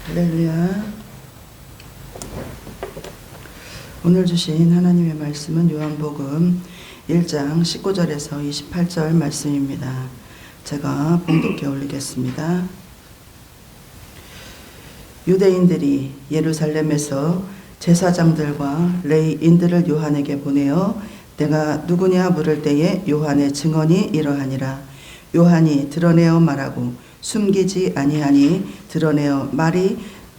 할렐루야. 오늘 주신 하나님의 말씀은 요한복음 1장 19절에서 28절 말씀입니다. 제가 봉독해 올리겠습니다. 유대인들이 예루살렘에서 제사장들과 레위인들을 요한에게 보내어 내가 누구냐 물을 때에 요한의 증언이 이러하니라. 요한이 드러내어 말하고 숨기지 아니하니 드러내어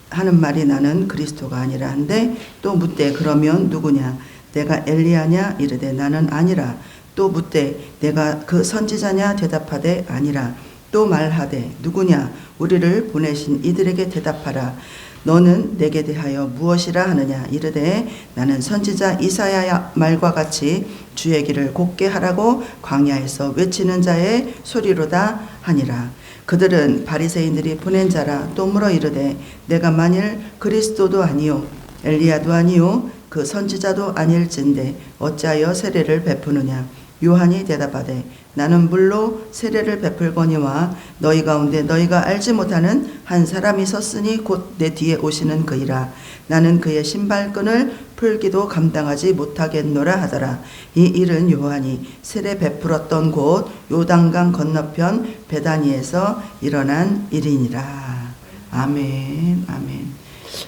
하는 말이 나는 그리스도가 아니라 한데, 또 묻되 그러면 누구냐? 내가 엘리야냐? 이르되 나는 아니라. 또 묻되 내가 그 선지자냐? 대답하되 아니라. 또 말하되 누구냐? 우리를 보내신 이들에게 대답하라. 너는 내게 대하여 무엇이라 하느냐? 이르되 나는 선지자 이사야 말과 같이 주의 길을 곧게 하라고 광야에서 외치는 자의 소리로다 하니라. 그들은 바리새인들이 보낸 자라. 또 물어 이르되 내가 만일 그리스도도 아니요 엘리야도 아니요 그 선지자도 아닐진데 어찌하여 세례를 베푸느냐? 요한이 대답하되 나는 물로 세례를 베풀거니와 너희 가운데 너희가 알지 못하는 한 사람이 섰으니 곧 내 뒤에 오시는 그이라. 나는 그의 신발끈을 풀기도 감당하지 못하겠노라 하더라. 이 일은 요한이 세례 베풀었던 곳 요단강 건너편 베다니에서 일어난 일이니라. 아멘. 아멘.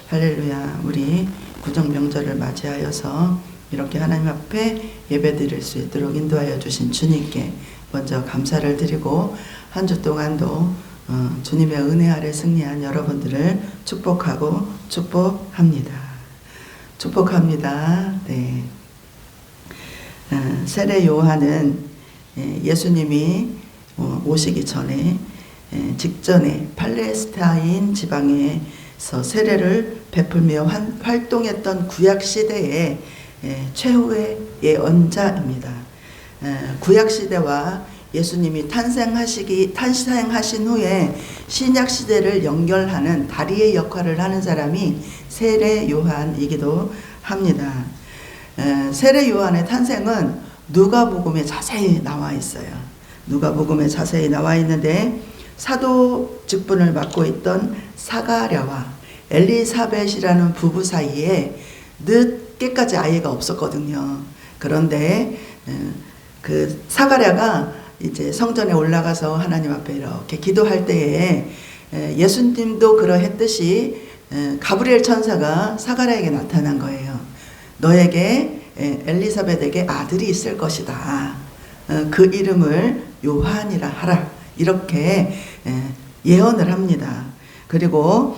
할렐루야. 우리 구정명절을 맞이하여서 이렇게 하나님 앞에 예배드릴 수 있도록 인도하여 주신 주님께 먼저 감사를 드리고, 한 주 동안도 주님의 은혜 아래 승리한 여러분들을 축복하고 축복합니다. 축복합니다. 네. 세례 요한은 예수님이 오시기 전에 직전에 팔레스타인 지방에서 세례를 베풀며 활동했던 구약 시대에 최후의 예언자입니다. 구약 시대와 예수님이 탄생하신 후에 신약 시대를 연결하는 다리의 역할을 하는 사람이 세례 요한이기도 합니다. 세례 요한의 탄생은 누가복음에 자세히 나와 있어요. 누가복음에 자세히 나와 있는데, 사도 직분을 맡고 있던 사가랴와 엘리사벳이라는 부부 사이에 늦게까지 아이가 없었거든요. 그런데 그 사가랴가 이제 성전에 올라가서 하나님 앞에 이렇게 기도할 때에 예수님도 그러했듯이 가브리엘 천사가 사가랴에게 나타난 거예요. 너에게 엘리사벳에게 아들이 있을 것이다. 그 이름을 요한이라 하라. 이렇게 예언을 합니다. 그리고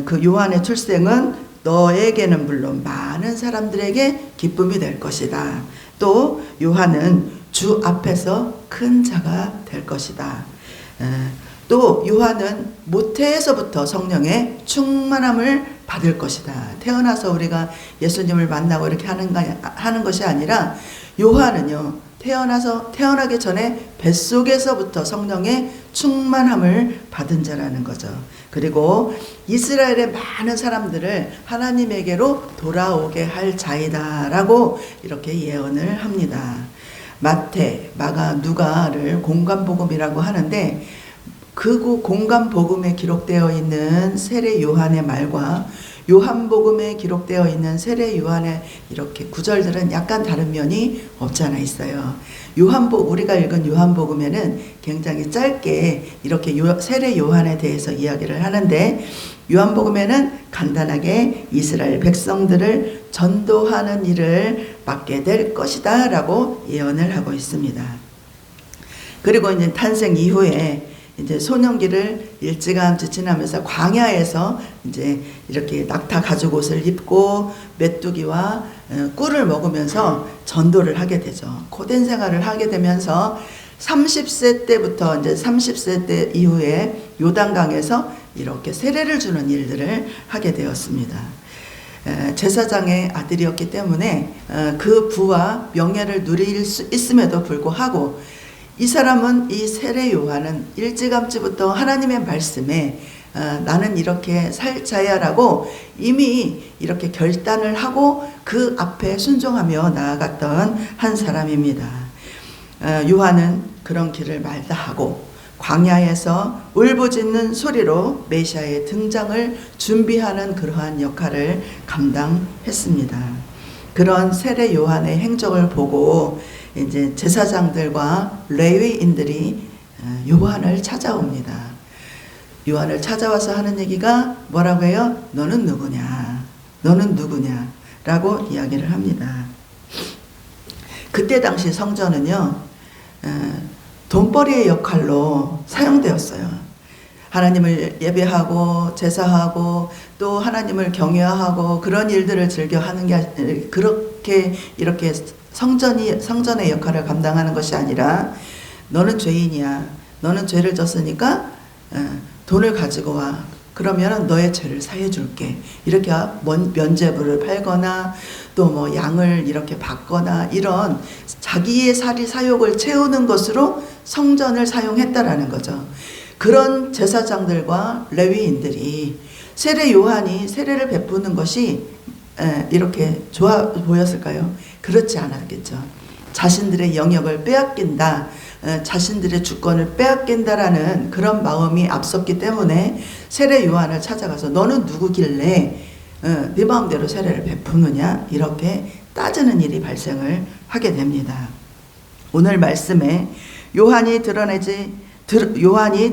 그 요한의 출생은 너에게는 물론 많은 사람들에게 기쁨이 될 것이다. 또 요한은 주 앞에서 큰 자가 될 것이다. 또 요한은 모태에서부터 성령의 충만함을 받을 것이다. 태어나서 우리가 예수님을 만나고 이렇게 하는 것이 아니라, 요한은요, 태어나기 전에 뱃속에서부터 성령의 충만함을 받은 자라는 거죠. 그리고 이스라엘의 많은 사람들을 하나님에게로 돌아오게 할 자이다라고 이렇게 예언을 합니다. 마태, 마가, 누가를 공관복음이라고 하는데, 그 공관복음에 기록되어 있는 세례 요한의 말과 요한복음에 기록되어 있는 세례 요한의 이렇게 구절들은 약간 다른 면이 없지 않아 있어요. 우리가 읽은 요한복음에는 굉장히 짧게 이렇게 세례 요한에 대해서 이야기를 하는데, 요한복음에는 간단하게 이스라엘 백성들을 전도하는 일을 맡게 될 것이다 라고 예언을 하고 있습니다. 그리고 이제 탄생 이후에 이제 소년기를 일찌감치 지나면서 광야에서 이제 이렇게 낙타 가죽 옷을 입고 메뚜기와 꿀을 먹으면서 전도를 하게 되죠. 고된 생활을 하게 되면서 30세 때부터 이제 30세 때 이후에 요단강에서 이렇게 세례를 주는 일들을 하게 되었습니다. 제사장의 아들이었기 때문에 그 부와 명예를 누릴 수 있음에도 불구하고, 이 사람은, 이 세례 요한은 일찌감치부터 하나님의 말씀에 나는 이렇게 살 자야라고 이미 이렇게 결단을 하고 그 앞에 순종하며 나아갔던 한 사람입니다. 요한은 그런 길을 말다 하고 광야에서 울부짖는 소리로 메시아의 등장을 준비하는 그러한 역할을 감당했습니다. 그런 세례 요한의 행적을 보고 이제 제사장들과 레위인들이 요한을 찾아옵니다. 요한을 찾아와서 하는 얘기가 뭐라고 해요? 너는 누구냐? 너는 누구냐? 라고 이야기를 합니다. 그때 당시 성전은요, 돈벌이의 역할로 사용되었어요. 하나님을 예배하고 제사하고 또 하나님을 경외하고 그런 일들을 즐겨 하는 게 그렇게 이렇게 성전의 역할을 감당하는 것이 아니라 너는 죄인이야. 너는 죄를 졌으니까 돈을 가지고 와. 그러면 너의 죄를 사해 줄게. 이렇게 면죄부를 팔거나 또 뭐 양을 이렇게 받거나 이런 자기의 사욕을 채우는 것으로 성전을 사용했다라는 거죠. 그런 제사장들과 레위인들이 세례 요한이 세례를 베푸는 것이 이렇게 좋아 보였을까요? 그렇지 않았겠죠. 자신들의 영역을 빼앗긴다, 자신들의 주권을 빼앗긴다라는 그런 마음이 앞섰기 때문에 세례 요한을 찾아가서 너는 누구길래 네 마음대로 세례를 베푸느냐 이렇게 따지는 일이 발생을 하게 됩니다. 오늘 말씀에 요한이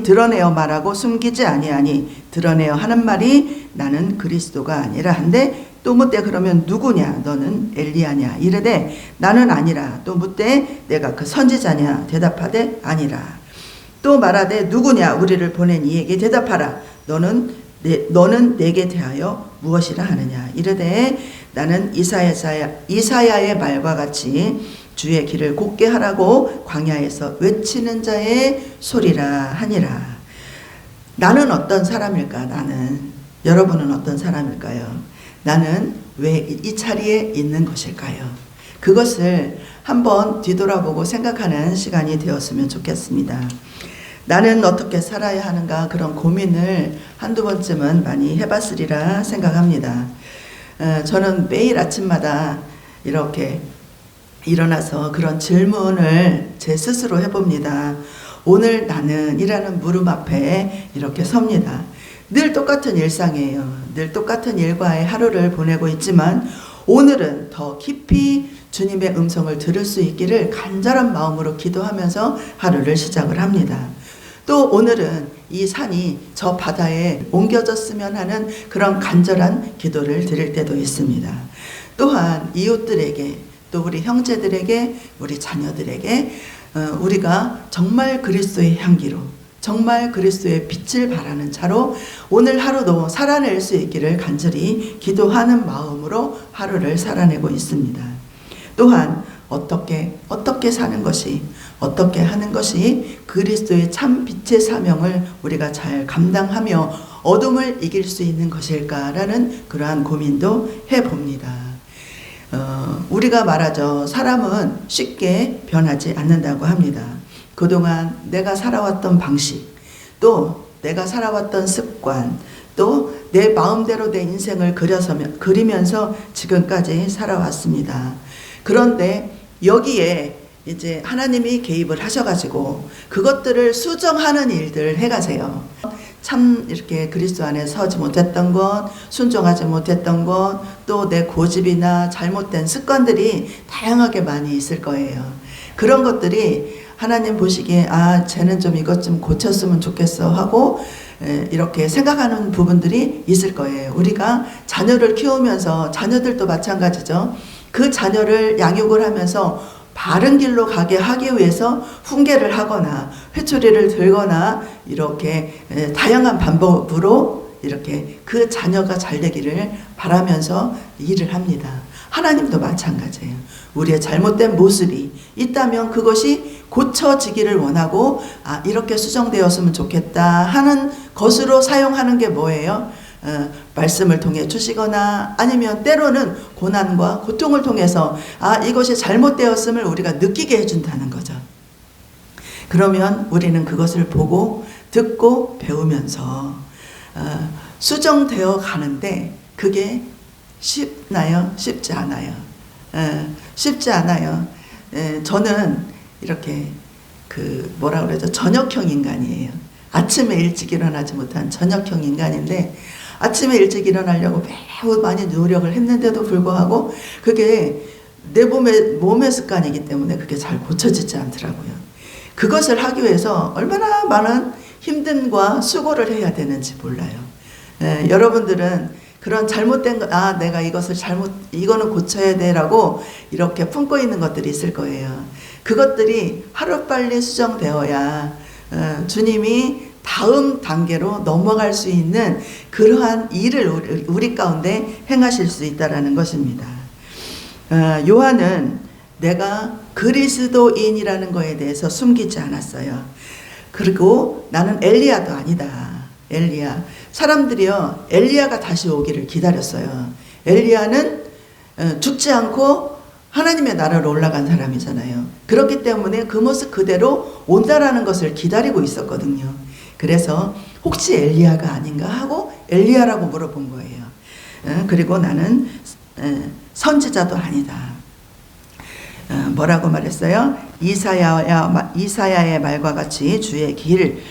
드러내어 말하고 숨기지 아니하니 드러내어 하는 말이 나는 그리스도가 아니라 한데 또 묻되 그러면 누구냐 너는 엘리야냐 이르되 나는 아니라 또 묻되 내가 그 선지자냐 대답하되 아니라 또 말하되 누구냐 우리를 보낸 이에게 대답하라 너는 내게 대하여 무엇이라 하느냐 이르되 나는 이사야의 말과 같이 주의 길을 곧게 하라고 광야에서 외치는 자의 소리라 하니라. 나는 어떤 사람일까? 여러분은 어떤 사람일까요? 나는 왜 이 자리에 있는 것일까요? 그것을 한번 뒤돌아보고 생각하는 시간이 되었으면 좋겠습니다. 나는 어떻게 살아야 하는가 그런 고민을 한두 번쯤은 많이 해봤으리라 생각합니다. 저는 매일 아침마다 이렇게 일어나서 그런 질문을 제 스스로 해봅니다. 오늘 나는 이라는 물음 앞에 이렇게 섭니다. 늘 똑같은 일상이에요. 늘 똑같은 일과의 하루를 보내고 있지만 오늘은 더 깊이 주님의 음성을 들을 수 있기를 간절한 마음으로 기도하면서 하루를 시작을 합니다. 또 오늘은 이 산이 저 바다에 옮겨졌으면 하는 그런 간절한 기도를 드릴 때도 있습니다. 또한 이웃들에게 또 우리 형제들에게 우리 자녀들에게 우리가 정말 그리스도의 향기로 정말 그리스도의 빛을 바라는 자로 오늘 하루도 살아낼 수 있기를 간절히 기도하는 마음으로 하루를 살아내고 있습니다. 또한 어떻게 사는 것이 어떻게 하는 것이 그리스도의 참 빛의 사명을 우리가 잘 감당하며 어둠을 이길 수 있는 것일까라는 그러한 고민도 해봅니다. 우리가 말하죠. 사람은 쉽게 변하지 않는다고 합니다. 그동안 내가 살아왔던 방식, 또 내가 살아왔던 습관, 또 내 마음대로 내 인생을 그리면서 지금까지 살아왔습니다. 그런데 여기에 이제 하나님이 개입을 하셔가지고 그것들을 수정하는 일들을 해가세요. 참 이렇게 그리스도 안에 서지 못했던 것, 순종하지 못했던 것, 또 내 고집이나 잘못된 습관들이 다양하게 많이 있을 거예요. 그런 것들이 하나님 보시기에 쟤는 좀 이것 좀 고쳤으면 좋겠어 하고 이렇게 생각하는 부분들이 있을 거예요. 우리가 자녀를 키우면서 자녀들도 마찬가지죠. 그 자녀를 양육을 하면서 바른 길로 가게 하기 위해서 훈계를 하거나 회초리를 들거나 이렇게 다양한 방법으로 이렇게 그 자녀가 잘 되기를 바라면서 일을 합니다. 하나님도 마찬가지예요. 우리의 잘못된 모습이 있다면 그것이 고쳐지기를 원하고 이렇게 수정되었으면 좋겠다 하는 것으로 사용하는 게 뭐예요? 말씀을 통해 주시거나 아니면 때로는 고난과 고통을 통해서 이것이 잘못되었음을 우리가 느끼게 해준다는 거죠. 그러면 우리는 그것을 보고 듣고 배우면서 수정되어 가는데 그게 쉽나요? 쉽지 않아요. 쉽지 않아요. 저는 이렇게 뭐라 그러죠? 저녁형 인간이에요. 아침에 일찍 일어나지 못한 저녁형 인간인데, 아침에 일찍 일어나려고 매우 많이 노력을 했는데도 불구하고 그게 내 몸의 습관이기 때문에 그게 잘 고쳐지지 않더라고요. 그것을 하기 위해서 얼마나 많은 힘듦과 수고를 해야 되는지 몰라요. 여러분들은 그런 잘못된 내가 이거는 고쳐야 돼라고 이렇게 품고 있는 것들이 있을 거예요. 그것들이 하루빨리 수정되어야 주님이 다음 단계로 넘어갈 수 있는 그러한 일을 우리 가운데 행하실 수 있다라는 것입니다. 요한은 내가 그리스도인이라는 것에 대해서 숨기지 않았어요. 그리고 나는 엘리야도 아니다. 엘리야. 사람들이요, 엘리야가 다시 오기를 기다렸어요. 엘리야는 죽지 않고 하나님의 나라로 올라간 사람이잖아요. 그렇기 때문에 그 모습 그대로 온다라는 것을 기다리고 있었거든요. 그래서 혹시 엘리야가 아닌가 하고 엘리야라고 물어본 거예요. 그리고 나는 선지자도 아니다. 뭐라고 말했어요? 이사야의 말과 같이 주의 길을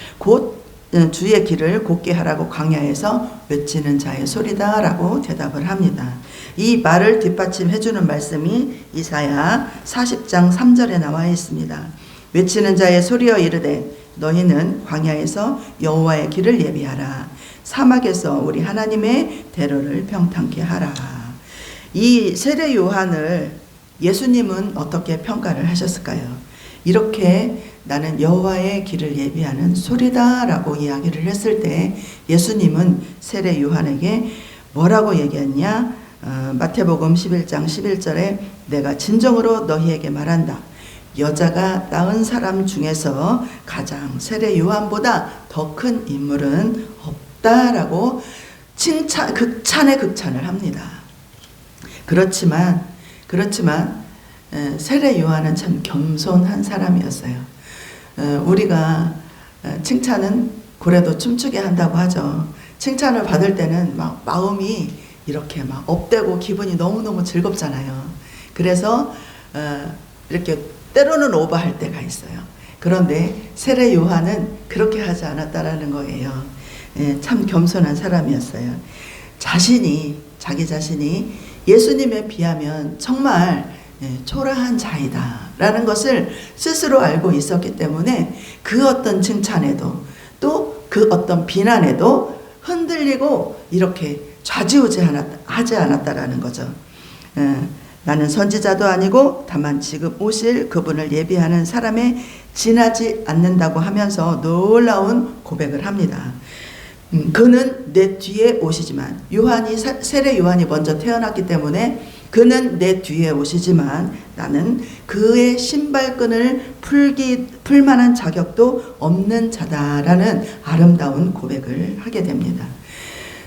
곧게 하라고 광야에서 외치는 자의 소리다 라고 대답을 합니다. 이 말을 뒷받침해 주는 말씀이 이사야 40장 3절에 나와 있습니다. 외치는 자의 소리여 이르되 너희는 광야에서 여호와의 길을 예비하라. 사막에서 우리 하나님의 대로를 평탄케 하라. 이 세례 요한을 예수님은 어떻게 평가를 하셨을까요? 이렇게 나는 여호와의 길을 예비하는 소리다 라고 이야기를 했을 때 예수님은 세례 요한에게 뭐라고 얘기했냐? 마태복음 11장 11절에 내가 진정으로 너희에게 말한다. 여자가 낳은 사람 중에서 가장 세례 요한보다 더 큰 인물은 없다라고 극찬의 극찬을 합니다. 그렇지만 세례 요한은 참 겸손한 사람이었어요. 우리가 칭찬은 고래도 춤추게 한다고 하죠. 칭찬을 받을 때는 막 마음이 이렇게 막 업되고 기분이 너무너무 즐겁잖아요. 그래서 이렇게 때로는 오버할 때가 있어요. 그런데 세례 요한은 그렇게 하지 않았다라는 거예요. 참 겸손한 사람이었어요. 자기 자신이 예수님에 비하면 정말 초라한 자이다 라는 것을 스스로 알고 있었기 때문에 그 어떤 칭찬에도 또 그 어떤 비난에도 흔들리고 이렇게 좌지우지하지 않았다라는 거죠. 나는 선지자도 아니고 다만 지금 오실 그분을 예비하는 사람에 지나지 않는다고 하면서 놀라운 고백을 합니다. 그는 내 뒤에 오시지만 세례 요한이 먼저 태어났기 때문에 그는 내 뒤에 오시지만 나는 그의 신발끈을 풀 만한 자격도 없는 자다라는 아름다운 고백을 하게 됩니다.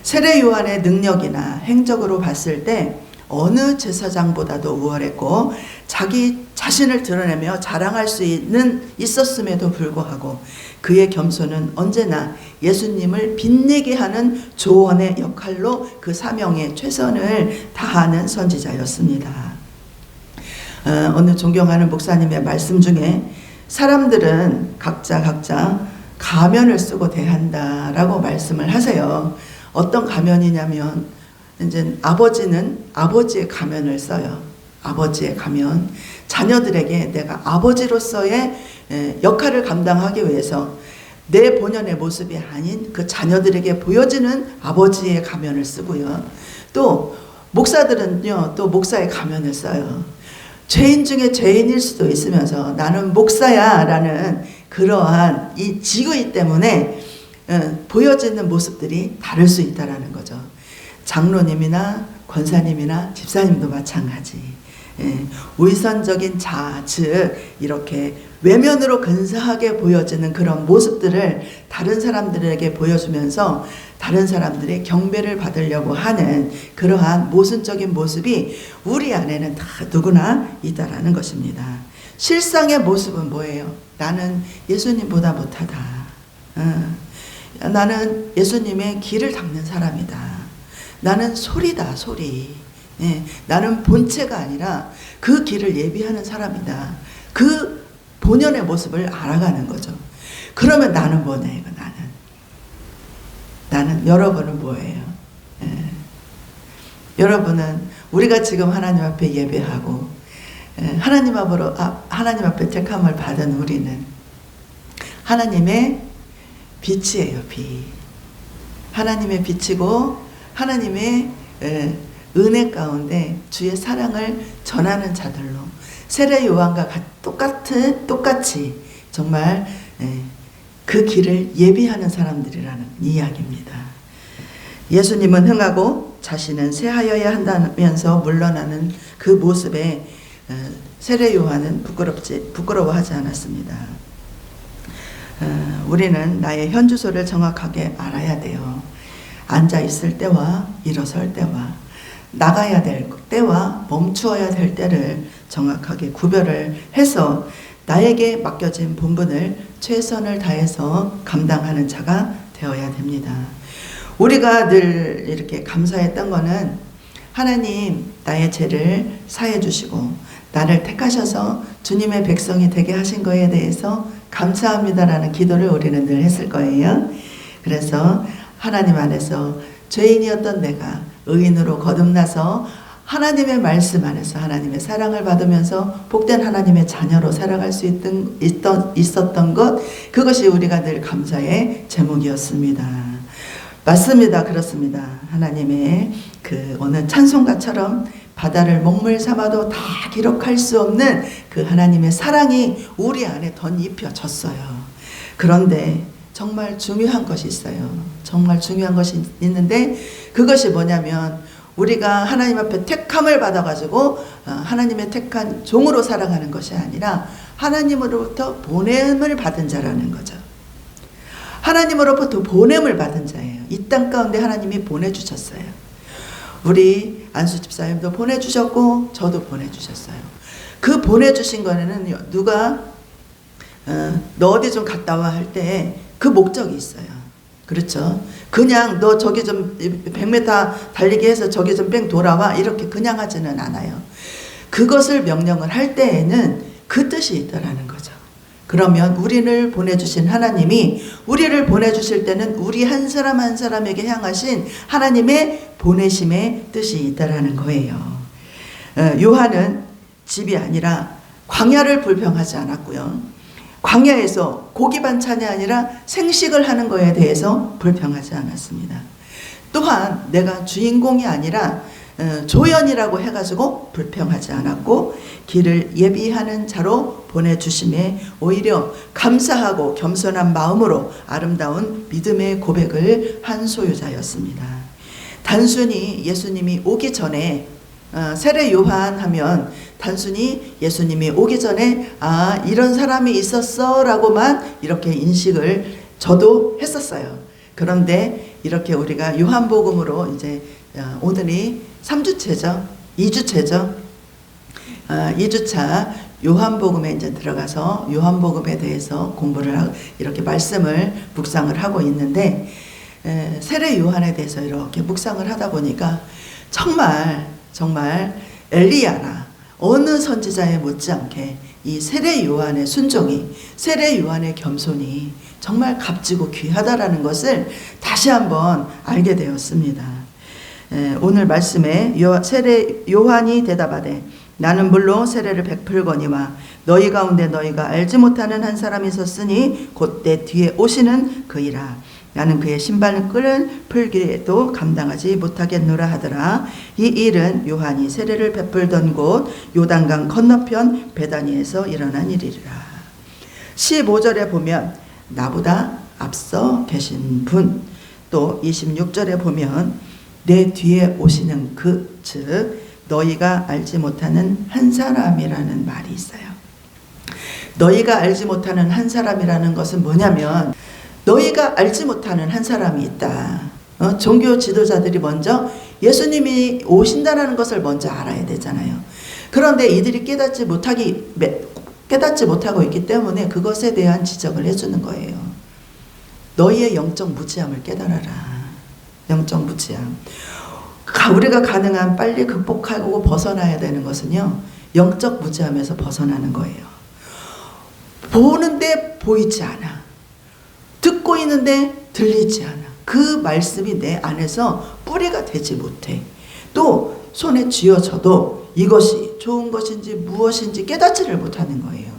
세례 요한의 능력이나 행적으로 봤을 때 어느 제사장보다도 우월했고 자기 자신을 드러내며 자랑할 수 있었음에도 불구하고 그의 겸손은 언제나 예수님을 빛내게 하는 조언의 역할로 그 사명에 최선을 다하는 선지자였습니다. 어느 존경하는 목사님의 말씀 중에 사람들은 각자 가면을 쓰고 대한다라고 말씀을 하세요. 어떤 가면이냐면 이제 아버지는 아버지의 가면을 써요. 아버지의 가면. 자녀들에게 내가 아버지로서의 역할을 감당하기 위해서 내 본연의 모습이 아닌 그 자녀들에게 보여지는 아버지의 가면을 쓰고요. 또 목사들은요, 또 목사의 가면을 써요. 죄인 중에 죄인일 수도 있으면서 나는 목사야 라는 그러한 이 직위 때문에 보여지는 모습들이 다를 수 있다는 거죠. 장로님이나 권사님이나 집사님도 마찬가지. 위선적인 자, 즉 이렇게 외면으로 근사하게 보여지는 그런 모습들을 다른 사람들에게 보여주면서 다른 사람들의 경배를 받으려고 하는 그러한 모순적인 모습이 우리 안에는 다 누구나 있다라는 것입니다. 실상의 모습은 뭐예요? 나는 예수님보다 못하다. 나는 예수님의 길을 닦는 사람이다. 나는 소리다, 소리. 나는 본체가 아니라 그 길을 예비하는 사람이다. 그 본연의 모습을 알아가는 거죠. 그러면 나는 뭐냐 이거 나는 여러분은 뭐예요? 예. 여러분은 우리가 지금 하나님 앞에 예배하고 하나님 앞에 택함을 받은 우리는 하나님의 빛이에요. 빛. 하나님의 빛이고 하나님의 은혜 가운데 주의 사랑을 전하는 자들로 세례 요한과 똑같이 정말 그 길을 예비하는 사람들이라는 이야기입니다. 예수님은 흥하고 자신은 쇠하여야 한다면서 물러나는 그 모습에 세례 요한은 부끄러워하지 않았습니다. 우리는 나의 현주소를 정확하게 알아야 돼요. 앉아 있을 때와 일어설 때와 나가야 될 때와 멈추어야 될 때를 정확하게 구별을 해서 나에게 맡겨진 본분을 최선을 다해서 감당하는 자가 되어야 됩니다. 우리가 늘 이렇게 감사했던 거는 하나님 나의 죄를 사해 주시고 나를 택하셔서 주님의 백성이 되게 하신 거에 대해서 감사합니다라는 기도를 우리는 늘 했을 거예요. 그래서 하나님 안에서 죄인이었던 내가 의인으로 거듭나서 하나님의 말씀 안에서 하나님의 사랑을 받으면서 복된 하나님의 자녀로 살아갈 수 있었던 것, 그것이 우리가 늘 감사의 제목이었습니다. 맞습니다. 그렇습니다. 하나님의 그 어느 찬송가처럼 바다를 먹물 삼아도 다 기록할 수 없는 그 하나님의 사랑이 우리 안에 덧입혀졌어요. 그런데 정말 중요한 것이 있어요. 정말 중요한 것이 있는데 그것이 뭐냐면 우리가 하나님 앞에 택함을 받아가지고 하나님의 택한 종으로 살아가는 것이 아니라 하나님으로부터 보냄을 받은 자라는 거죠. 하나님으로부터 보냄을 받은 자예요. 이 땅 가운데 하나님이 보내주셨어요. 우리 안수 집사님도 보내주셨고 저도 보내주셨어요. 그 보내주신 거에는 누가 너 어디 좀 갔다 와 할 때 그 목적이 있어요. 그렇죠? 그냥 너 저기 좀 100m 달리기 해서 저기 좀 뺑 돌아와 이렇게 그냥 하지는 않아요. 그것을 명령을 할 때에는 그 뜻이 있다라는 거죠. 그러면 우리를 보내주신 하나님이 우리를 보내주실 때는 우리 한 사람 한 사람에게 향하신 하나님의 보내심의 뜻이 있다라는 거예요. 요한은 집이 아니라 광야를 불평하지 않았고요. 광야에서 고기 반찬이 아니라 생식을 하는 거에 대해서 불평하지 않았습니다. 또한 내가 주인공이 아니라 조연이라고 해가지고 불평하지 않았고 길을 예비하는 자로 보내주심에 오히려 감사하고 겸손한 마음으로 아름다운 믿음의 고백을 한 소유자였습니다. 단순히 예수님이 오기 전에 세례 요한 하면 단순히 예수님이 오기 전에 이런 사람이 있었어 라고만 이렇게 인식을 저도 했었어요. 그런데 이렇게 우리가 요한복음으로 이제 오늘이 3주째죠. 2주째죠. 2주차 요한복음에 이제 들어가서 요한복음에 대해서 공부를 이렇게 말씀을 묵상을 하고 있는데 세례 요한에 대해서 이렇게 묵상을 하다 보니까 정말 엘리야나 어느 선지자에 못지않게 이 세례 요한의 순종이 세례 요한의 겸손이 정말 값지고 귀하다라는 것을 다시 한번 알게 되었습니다. 오늘 말씀에 세례 요한이 대답하되 나는 물로 세례를 베풀거니와 너희 가운데 너희가 알지 못하는 한 사람이 있었으니 곧 내 뒤에 오시는 그이라. 나는 그의 신발끈을 풀기에도 감당하지 못하겠노라 하더라. 이 일은 요한이 세례를 베풀던 곳 요단강 건너편 베다니에서 일어난 일이라. 15절에 보면 나보다 앞서 계신 분, 또 26절에 보면 내 뒤에 오시는 그, 즉 너희가 알지 못하는 한 사람이라는 말이 있어요. 너희가 알지 못하는 한 사람이라는 것은 뭐냐면 너희가 알지 못하는 한 사람이 있다. 종교 지도자들이 먼저 예수님이 오신다는 것을 먼저 알아야 되잖아요. 그런데 이들이 깨닫지 못하고 있기 때문에 그것에 대한 지적을 해주는 거예요. 너희의 영적 무지함을 깨달아라. 영적 무지함. 우리가 가능한 빨리 극복하고 벗어나야 되는 것은요, 영적 무지함에서 벗어나는 거예요. 보는데 보이지 않아. 듣고 있는데 들리지 않아. 그 말씀이 내 안에서 뿌리가 되지 못해. 또 손에 쥐어져도 이것이 좋은 것인지 무엇인지 깨닫지를 못하는 거예요.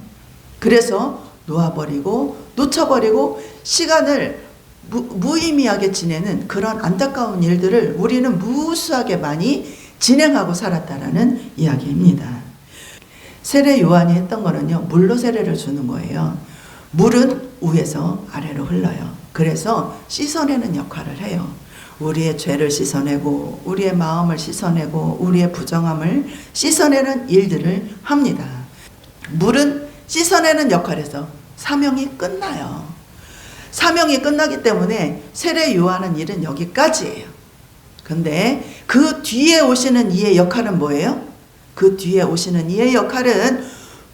그래서 놓아버리고 놓쳐버리고 시간을 무의미하게 지내는 그런 안타까운 일들을 우리는 무수하게 많이 진행하고 살았다라는 이야기입니다. 세례 요한이 했던 거는요, 물로 세례를 주는 거예요. 물은 위에서 아래로 흘러요. 그래서 씻어내는 역할을 해요. 우리의 죄를 씻어내고 우리의 마음을 씻어내고 우리의 부정함을 씻어내는 일들을 합니다. 물은 씻어내는 역할에서 사명이 끝나요. 사명이 끝나기 때문에 세례 요한은 일은 여기까지예요. 근데 그 뒤에 오시는 이의 역할은 뭐예요? 그 뒤에 오시는 이의 역할은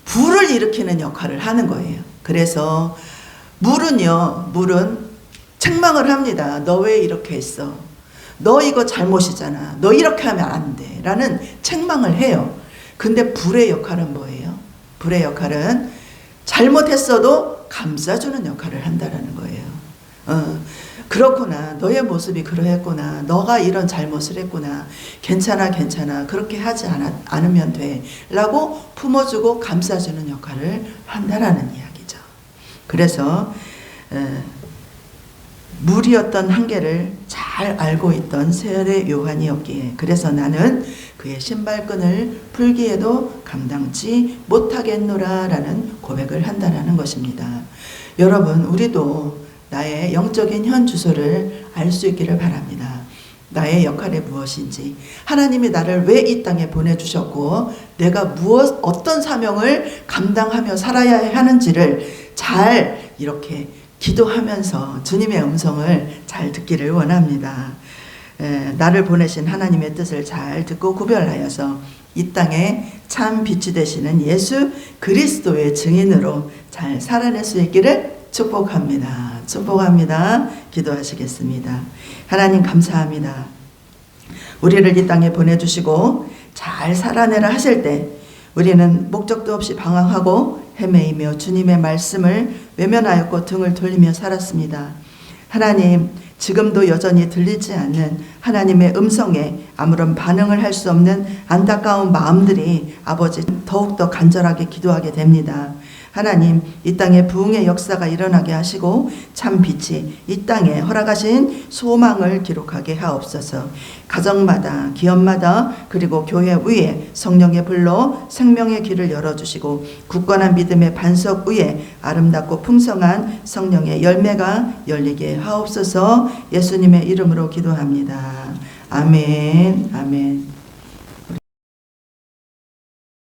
불을 일으키는 역할을 하는 거예요. 그래서 물은 책망을 합니다. 너 왜 이렇게 했어? 너 이거 잘못이잖아. 너 이렇게 하면 안 돼. 라는 책망을 해요. 근데 불의 역할은 뭐예요? 불의 역할은 잘못했어도 감싸주는 역할을 한다라는 거예요. 그렇구나. 너의 모습이 그러했구나. 너가 이런 잘못을 했구나. 괜찮아. 그렇게 하지 않으면 돼. 라고 품어주고 감싸주는 역할을 한다라는 이야기죠. 그래서 물이었던 한계를 잘 알고 있던 세례 요한이었기에 그래서 나는 그의 신발끈을 풀기에도 감당치 못하겠노라 라는 고백을 한다라는 것입니다. 여러분, 우리도 나의 영적인 현 주소를 알 수 있기를 바랍니다. 나의 역할이 무엇인지, 하나님이 나를 왜 이 땅에 보내주셨고 내가 어떤 사명을 감당하며 살아야 하는지를 잘 이렇게 기도하면서 주님의 음성을 잘 듣기를 원합니다. 나를 보내신 하나님의 뜻을 잘 듣고 구별하여서 이 땅에 참 빛이 되시는 예수 그리스도의 증인으로 잘 살아낼 수 있기를 축복합니다. 기도하시겠습니다. 하나님 감사합니다. 우리를 이 땅에 보내주시고 잘 살아내라 하실 때 우리는 목적도 없이 방황하고 헤매이며 주님의 말씀을 외면하였고 등을 돌리며 살았습니다. 하나님, 지금도 여전히 들리지 않는 하나님의 음성에 아무런 반응을 할 수 없는 안타까운 마음들이 아버지 더욱더 간절하게 기도하게 됩니다. 하나님, 이 땅에 부흥의 역사가 일어나게 하시고 참 빛이 이 땅에 허락하신 소망을 기록하게 하옵소서. 가정마다 기업마다 그리고 교회 위에 성령의 불로 생명의 길을 열어주시고 굳건한 믿음의 반석 위에 아름답고 풍성한 성령의 열매가 열리게 하옵소서. 예수님의 이름으로 기도합니다. 아멘.